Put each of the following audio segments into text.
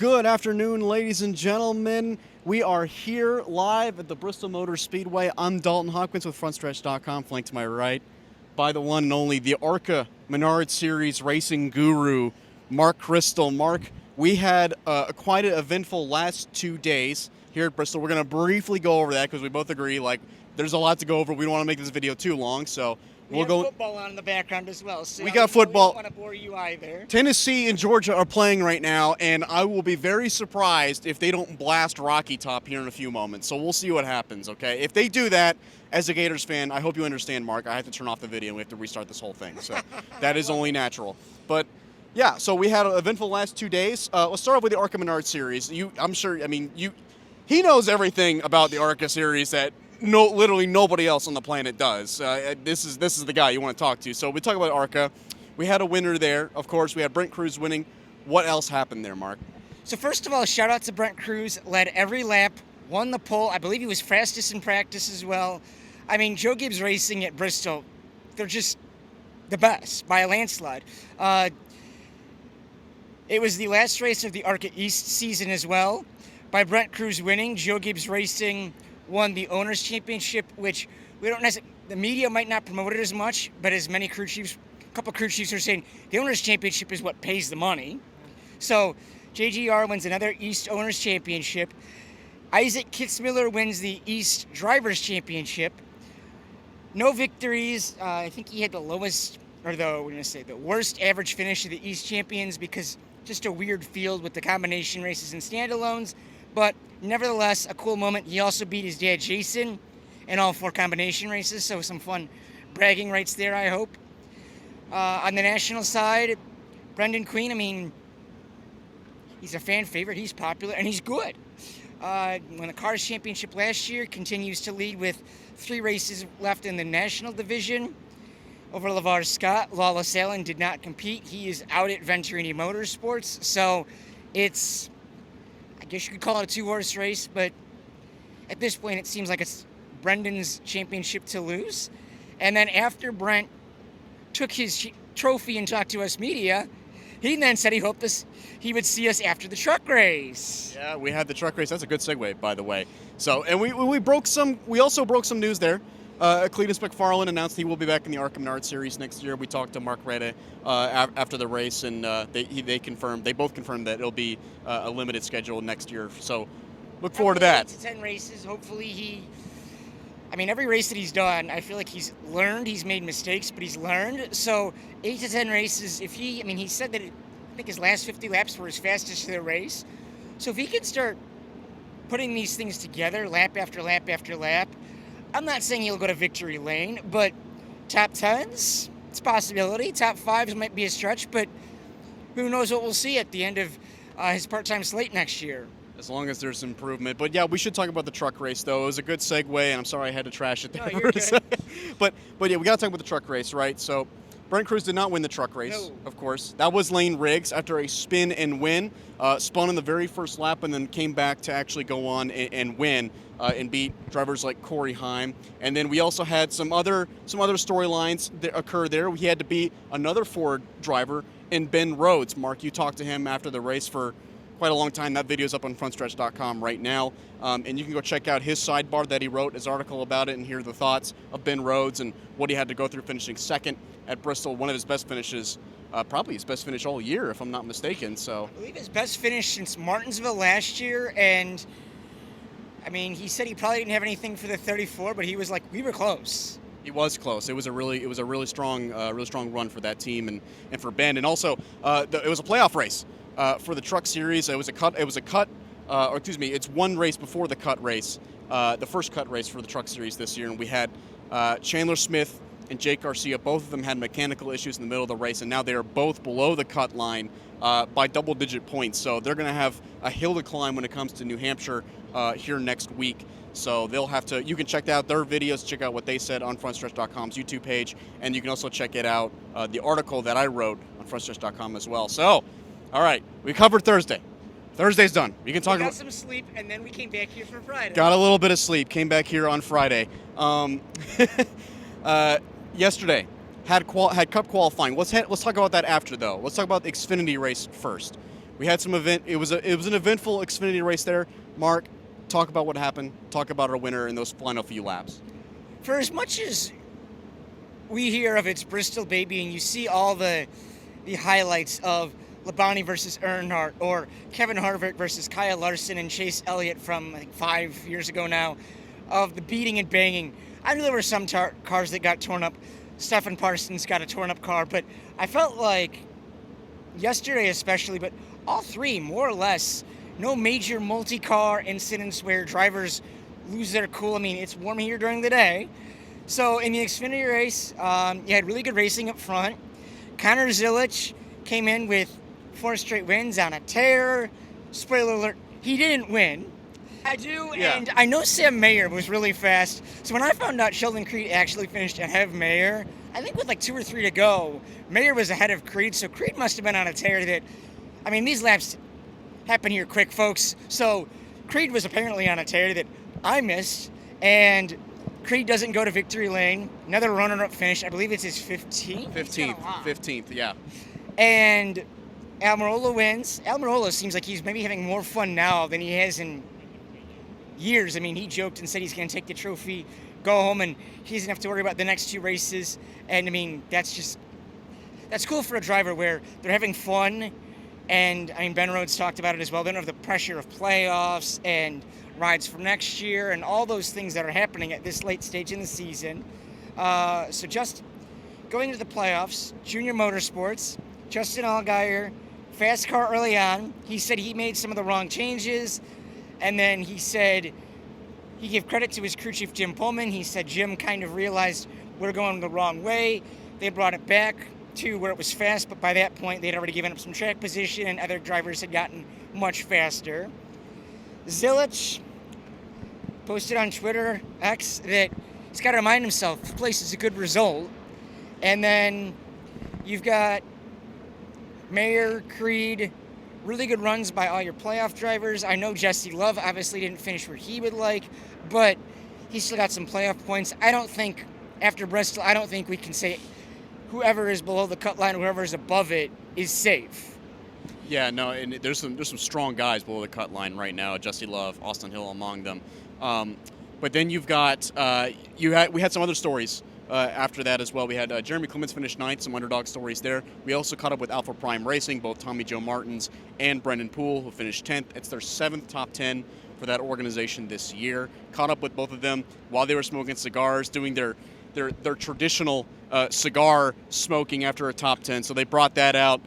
Good afternoon, ladies and gentlemen. We are here live at the Bristol Motor Speedway. I'm Dalton Hopkins with Frontstretch.com, flanked to my right by the one and only, the Araca Menards Series racing guru, Mark Kristl. Mark, we had quite an eventful last 2 days here at Bristol. We're going to briefly go over that because we both agree, there's a lot to go over. We don't want to make this video too long, so we'll go. Football on in the background as well. So we got football. We don't want to bore you either. Tennessee and Georgia are playing right now, and I will be very surprised if they don't blast Rocky Top here in a few moments. So we'll see what happens, okay? If they do that, as a Gators fan, I hope you understand, Mark. I have to turn off the video and we have to restart this whole thing. So that is only natural. But yeah, so we had an eventful last 2 days. Let's start off with the Araca Menards series. He knows everything about the Araca series that literally nobody else on the planet does. This is the guy you want to talk to. So we talk about Araca. We had a winner there, of course. We had Brent Cruz winning. What else happened there, Mark? So first of all, shout out to Brent Cruz. Led every lap, won the pole. I believe he was fastest in practice as well. I mean, Joe Gibbs Racing at Bristol, they're just the best by a landslide. It was the last race of the Araca East season as well. By Brent Cruz winning, Joe Gibbs Racing won the Owners' Championship, which we don't necessarily, the media might not promote it as much, but as many crew chiefs, a couple crew chiefs are saying, the Owners' Championship is what pays the money. So JGR wins another East Owners' Championship. Isaac Kitzmiller wins the East Drivers' Championship. No victories. I think he had the lowest, or the worst average finish of the East Champions because just a weird field with the combination races and standalones. But nevertheless, a cool moment. He also beat his dad, Jason, in all 4 combination races, so some fun bragging rights there, I hope. On the national side, Brendan Queen, he's a fan favorite. He's popular, and he's good. Won the Cars Championship last year, continues to lead with 3 races left in the national division. Over LeVar Scott, Lawless Allen did not compete. He is out at Venturini Motorsports, so it's, I guess you could call it a 2-horse race, but at this point it seems like it's Brendan's championship to lose. And then after Brent took his trophy and talked to us media, he then said he hoped he would see us after the truck race. Yeah, we had the truck race. That's a good segue, by the way. So, and we also broke some news there. Cletus McFarland announced he will be back in the Araca Menards series next year. We talked to Mark Rede after the race, and they both confirmed that it'll be a limited schedule next year. So look forward to that. 8 to 10 races. Hopefully every race that he's done, I feel like he's learned. He's made mistakes, but he's learned. So 8 to 10 races. He said that I think his last 50 laps were his fastest of the race. So if he can start putting these things together, lap after lap after lap, I'm not saying he'll go to victory lane, but top 10s, it's a possibility. Top 5s might be a stretch, but who knows what we'll see at the end of his part-time slate next year. As long as there's improvement. But yeah, we should talk about the truck race, though. It was a good segue, and I'm sorry I had to trash it there. No, you're good. But yeah, we got to talk about the truck race, right? So Brent Cruz did not win the truck race, Of course. That was Lane Riggs after a spin and win. Spun in the very first lap and then came back to actually go on and win and beat drivers like Corey Heim. And then we also had some other storylines that occur there. We had to beat another Ford driver in Ben Rhodes. Mark, you talked to him after the race for quite a long time. That video is up on Frontstretch.com right now. And you can go check out his sidebar that he wrote, his article about it, and hear the thoughts of Ben Rhodes and what he had to go through finishing second at Bristol. One of his best finishes, probably his best finish all year, if I'm not mistaken. So I believe his best finish since Martinsville last year. And he said he probably didn't have anything for the 34, but he was like, we were close. He was close. It was a really strong run for that team and for Ben. And also, it was a playoff race for the truck series. It's one race before the cut race, the first cut race for the truck series this year. And we had Chandler Smith and Jake Garcia. Both of them had mechanical issues in the middle of the race, and now they are both below the cut line by double-digit points. So they're going to have a hill to climb when it comes to New Hampshire here next week. So they'll have to. You can check out their videos, check out what they said on Frontstretch.com's YouTube page, and you can also check it out, the article that I wrote on Frontstretch.com as well. So, all right, we covered Thursday. Thursday's done. We got some sleep, and then we came back here for Friday. Got a little bit of sleep. Came back here on Friday. Yesterday, had Cup qualifying. Let's talk about that after, though. Let's talk about the Xfinity race first. we had some event. It was an eventful Xfinity race there. Mark, talk about what happened. Talk about our winner in those final few laps. For as much as we hear of it's Bristol, baby, and you see all the highlights of Labonte versus Earnhardt, or Kevin Harvick versus Kyle Larson and Chase Elliott from, I think, 5 years ago now, of the beating and banging. I knew there were some cars that got torn up. Stephen Parsons got a torn up car, but I felt like yesterday especially, but all three, more or less, no major multi-car incidents where drivers lose their cool. I mean, it's warm here during the day. So in the Xfinity race, you had really good racing up front. Connor Zilic came in with 4 straight wins on a tear. Spoiler alert, he didn't win. I do, Yeah. And I know Sam Mayer was really fast. So when I found out Sheldon Creed actually finished ahead of Mayer, I think with like 2 or 3 to go, Mayer was ahead of Creed. So Creed must have been on a tear that, I mean, these laps happen here quick, folks. So Creed was apparently on a tear that I missed, and Creed doesn't go to victory lane. Another runner-up finish. I believe it's his 15th. 15th, yeah. And Almirola wins. Almirola seems like he's maybe having more fun now than he has in years. I mean, he joked and said he's going to take the trophy, go home, and he doesn't have to worry about the next 2 races. And, I mean, that's cool for a driver where they're having fun. And, I mean, Ben Rhodes talked about it as well. They don't have the pressure of playoffs and rides for next year and all those things that are happening at this late stage in the season. So just going into the playoffs, Junior Motorsports, Justin Allgaier, fast car early on. He said he made some of the wrong changes. And then he said he gave credit to his crew chief, Jim Pullman. He said Jim kind of realized we're going the wrong way. They brought it back to where it was fast, but by that point, they'd already given up some track position, and other drivers had gotten much faster. Zilic posted on Twitter, X, that he's got to remind himself this place is a good result. And then you've got Mayer, Creed, really good runs by all your playoff drivers. I know Jesse Love obviously didn't finish where he would like, but he still got some playoff points. I don't think, after Bristol, I don't think we can say whoever is below the cut line, whoever is above it, is safe. Yeah, no, and there's some strong guys below the cut line right now. Jesse Love, Austin Hill among them. But then you've got we had some other stories after that as well. We had Jeremy Clements finish 9th, some underdog stories there. We also caught up with Alpha Prime Racing, both Tommy Joe Martins and Brendan Poole, who finished 10th. It's their 7th top 10 for that organization this year. Caught up with both of them while they were smoking cigars, doing their traditional cigar smoking after a top 10. So they brought that out.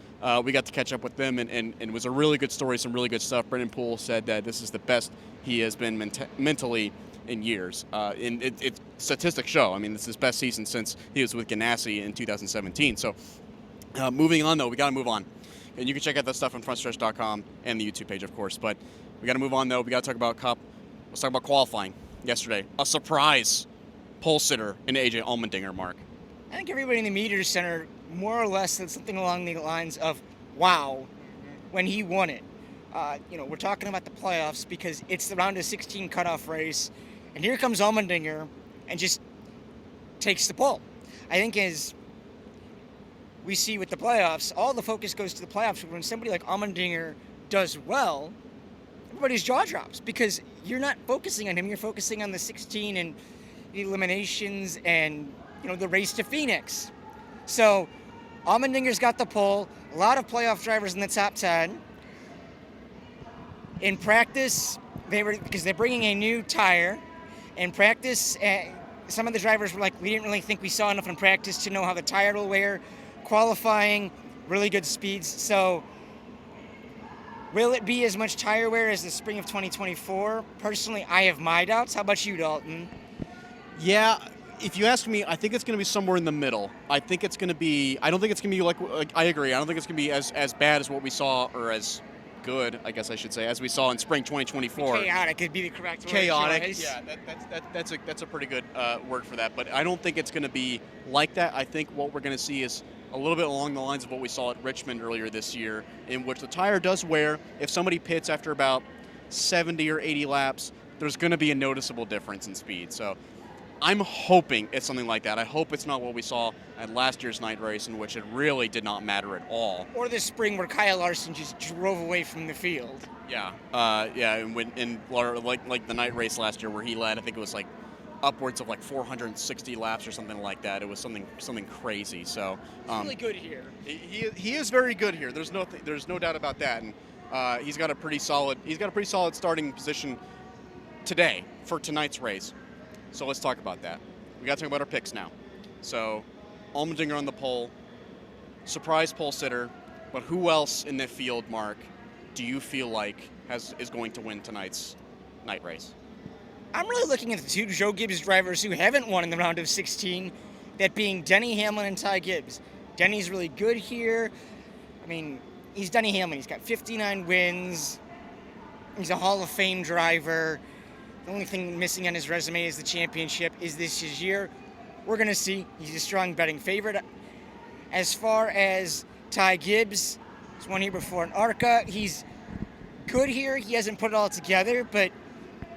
We got to catch up with them, and it was a really good story, some really good stuff. Brendan Poole said that this is the best he has been mentally in years. And statistics show. I mean, this is his best season since he was with Ganassi in 2017. So moving on, though, we got to move on. And you can check out that stuff on Frontstretch.com and the YouTube page, of course. But we got to move on, though. We got to talk about Cup. Let's talk about qualifying yesterday. A surprise pole sitter in AJ Allmendinger, Mark. I think everybody in the media center more or less said something along the lines of, wow, when he won it. We're talking about the playoffs because it's the round of 16 cutoff race, and here comes Allmendinger and just takes the pole. I think as we see with the playoffs, all the focus goes to the playoffs. When somebody like Allmendinger does well, everybody's jaw drops because you're not focusing on him. You're focusing on the 16 and the eliminations and, the race to Phoenix. So Allmendinger's got the pole. A lot of playoff drivers in the top 10. In practice, because they're bringing a new tire. In practice, some of the drivers were like, we didn't really think we saw enough in practice to know how the tire will wear. Qualifying, really good speeds. So will it be as much tire wear as the spring of 2024? Personally, I have my doubts. How about you, Dalton? Yeah, if you ask me, I think it's going to be somewhere in the middle. I don't think it's going to be like I agree. I don't think it's going to be as bad as what we saw, or as good, I guess I should say, as we saw in spring 2024. Chaotic could be the correct word. Chaotic, yeah, that's a pretty good word for that. But I don't think it's going to be like that. I think what we're going to see is a little bit along the lines of what we saw at Richmond earlier this year, in which the tire does wear. If somebody pits after about 70 or 80 laps, there's going to be a noticeable difference in speed. So I'm hoping it's something like that. I hope it's not what we saw at last year's night race, in which it really did not matter at all. Or this spring where Kyle Larson just drove away from the field. Yeah, like the night race last year where he led, I think it was like upwards of like 460 laps or something like that. It was something crazy. So he's really good here. He is very good here. There's no doubt about that. And he's got a pretty solid starting position today for tonight's race. So let's talk about that. We got to talk about our picks now. So Allmendinger on the pole, surprise pole sitter, but who else in the field, Mark, do you feel like is going to win tonight's night race? I'm really looking at the two Joe Gibbs drivers who haven't won in the round of 16, that being Denny Hamlin and Ty Gibbs. Denny's really good here. I mean, he's Denny Hamlin. He's got 59 wins. He's a Hall of Fame driver. The only thing missing on his resume is the championship. Is this his year? We're going to see. He's a strong betting favorite. As far as Ty Gibbs, he's won here before in Araca. He's good here. He hasn't put it all together, but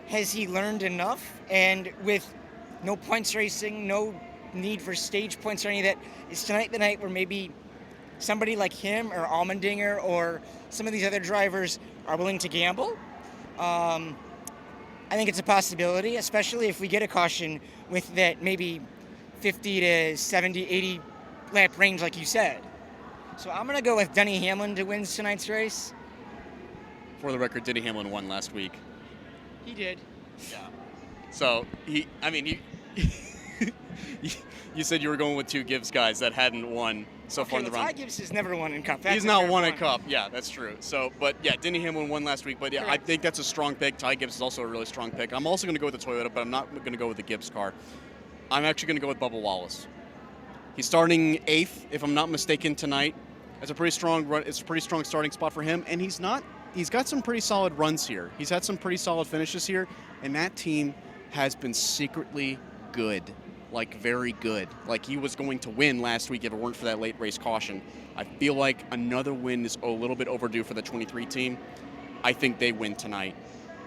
has he learned enough? And with no points racing, no need for stage points or any of that, is tonight the night where maybe somebody like him or Allmendinger or some of these other drivers are willing to gamble? I think it's a possibility, especially if we get a caution with that maybe 50 to 70, 80 lap range like you said. So I'm going to go with Denny Hamlin to win tonight's race. For the record, Denny Hamlin won last week. He did. Yeah. So, you said you were going with two Gibbs guys that hadn't won so far in the round. Ty Gibbs has never won in Cup. He's not won a Cup. Yeah, that's true. So, but yeah, Denny Hamlin won last week. But yeah, correct. I think that's a strong pick. Ty Gibbs is also a really strong pick. I'm also going to go with the Toyota, but I'm not going to go with the Gibbs car. I'm actually going to go with Bubba Wallace. He's starting 8th, if I'm not mistaken, tonight. It's a pretty strong run. It's a pretty strong starting spot for him, and he's got some pretty solid runs here. He's had some pretty solid finishes here, and that team has been secretly good. Like, very good. Like, he was going to win last week if it weren't for that late race caution. I feel like another win is a little bit overdue for the 23 team. I think they win tonight,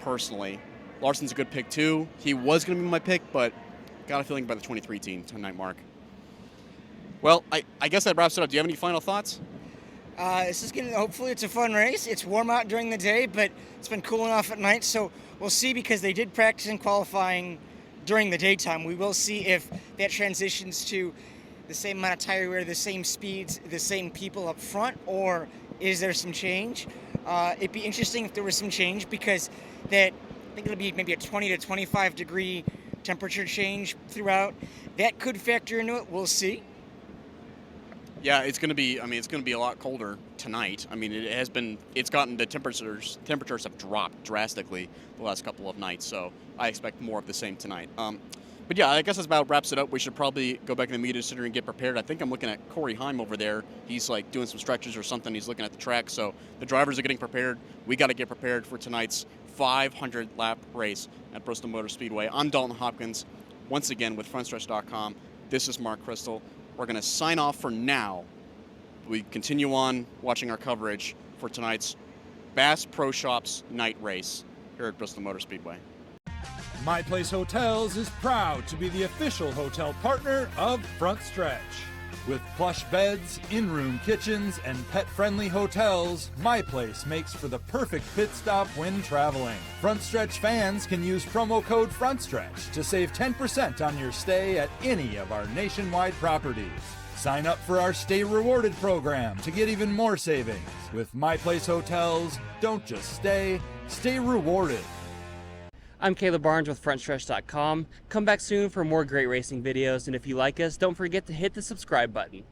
personally. Larson's a good pick, too. He was going to be my pick, but got a feeling about the 23 team tonight, Mark. Well, I guess that wraps it up. Do you have any final thoughts? Hopefully it's a fun race. It's warm out during the day, but it's been cooling off at night, so we'll see, because they did practice in qualifying during the daytime. We will see if that transitions to the same amount of tire wear, the same speeds, the same people up front, or is there some change? It'd be interesting if there was some change, because I think it'll be maybe a 20 to 25 degree temperature change throughout. That could factor into it. We'll see. Yeah, it's going to be a lot colder tonight. I mean, the temperatures have dropped drastically the last couple of nights, so I expect more of the same tonight. But yeah, I guess that's about wraps it up. We should probably go back in the media center and get prepared. I think I'm looking at Corey Heim over there. He's like doing some stretches or something. He's looking at the track, so the drivers are getting prepared. We got to get prepared for tonight's 500 lap race at Bristol Motor Speedway. I'm Dalton Hopkins, once again with Frontstretch.com. This is Mark Kristl. We're going to sign off for now. We continue on watching our coverage for tonight's Bass Pro Shops night race here at Bristol Motor Speedway. My Place Hotels is proud to be the official hotel partner of Frontstretch. With plush beds, in-room kitchens, and pet-friendly hotels, My Place makes for the perfect pit stop when traveling. Frontstretch fans can use promo code FRONTSTRETCH to save 10% on your stay at any of our nationwide properties. Sign up for our Stay Rewarded program to get even more savings. With My Place Hotels, don't just stay, stay rewarded. I'm Caleb Barnes with Frontstretch.com. Come back soon for more great racing videos, and if you like us, don't forget to hit the subscribe button.